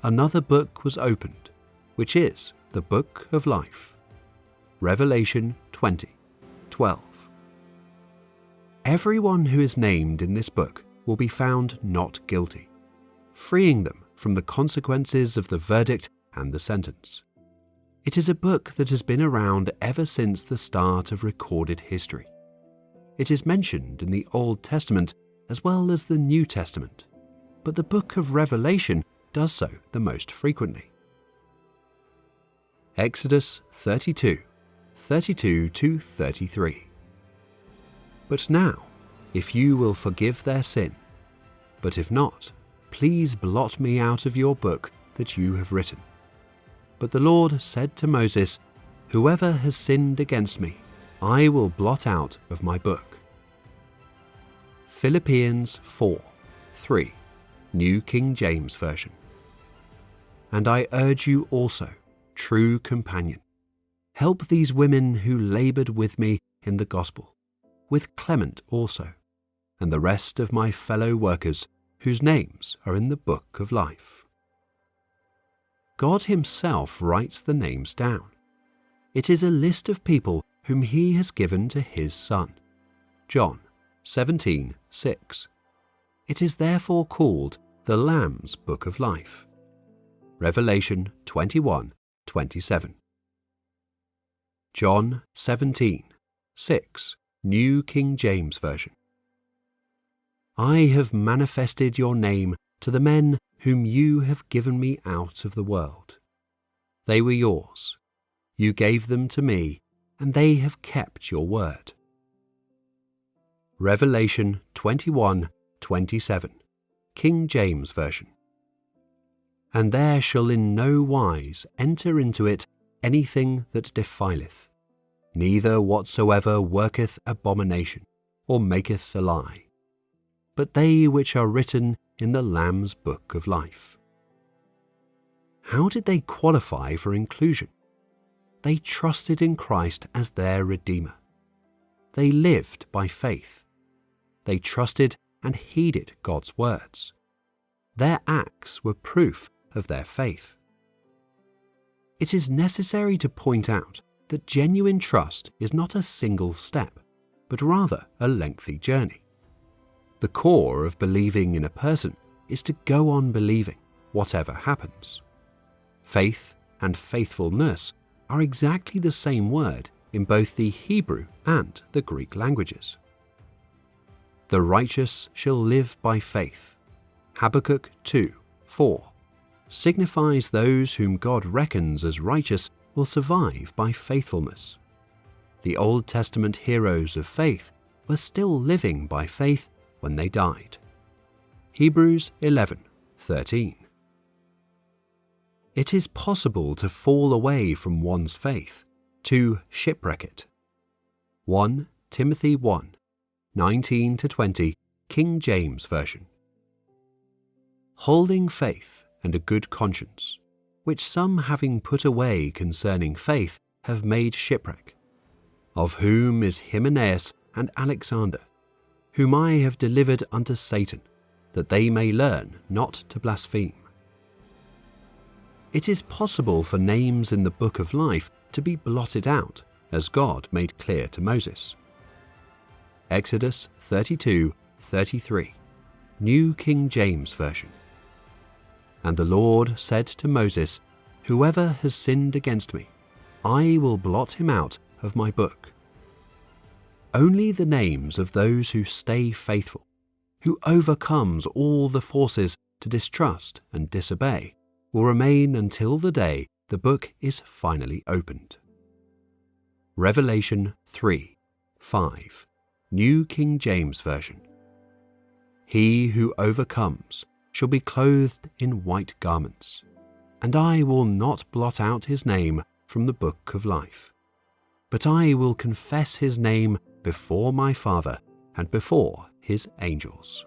another book was opened, which is the book of life. Revelation 20:12. Everyone who is named in this book will be found not guilty, freeing them from the consequences of the verdict and the sentence. It is a book that has been around ever since the start of recorded history. It is mentioned in the Old Testament as well as the New Testament, but the book of Revelation does so the most frequently. Exodus 32:32-33. But now, if you will forgive their sin, but if not, please blot me out of your book that you have written. But the Lord said to Moses, whoever has sinned against me, I will blot out of my book. Philippians 4:3, New King James Version. And I urge you also, true companion, help these women who labored with me in the gospel, with Clement also, and the rest of my fellow workers whose names are in the book of life. God himself writes the names down. It is a list of people whom he has given to his Son. John 17:6. It is therefore called the Lamb's Book of Life. Revelation 21:27. John 17:6, New King James Version. I have manifested your name to the men whom you have given me out of the world. They were yours. You gave them to me, and they have kept your word. Revelation 21:27, King James Version. And there shall in no wise enter into it anything that defileth, neither whatsoever worketh abomination, or maketh a lie, but they which are written in the Lamb's Book of Life. How did they qualify for inclusion? They trusted in Christ as their Redeemer. They lived by faith. They trusted and heeded God's words. Their acts were proof of their faith. It is necessary to point out that genuine trust is not a single step, but rather a lengthy journey. The core of believing in a person is to go on believing, whatever happens. Faith and faithfulness are exactly the same word in both the Hebrew and the Greek languages. The righteous shall live by faith, Habakkuk 2:4, signifies those whom God reckons as righteous will survive by faithfulness. The Old Testament heroes of faith were still living by faith when they died. Hebrews 11:13. It is possible to fall away from one's faith, to shipwreck it. 1 Timothy 1:19-20, King James Version. Holding faith and a good conscience, which some having put away concerning faith have made shipwreck, of whom is Hymenaeus and Alexander, whom I have delivered unto Satan, that they may learn not to blaspheme. It is possible for names in the Book of Life to be blotted out, as God made clear to Moses. Exodus 32:33, New King James Version. And the Lord said to Moses, whoever has sinned against me, I will blot him out of my book. Only the names of those who stay faithful, who overcomes all the forces to distrust and disobey, will remain until the day the book is finally opened. Revelation 3:5, New King James Version. He who overcomes shall be clothed in white garments, and I will not blot out his name from the book of life, but I will confess his name before my Father and before his angels.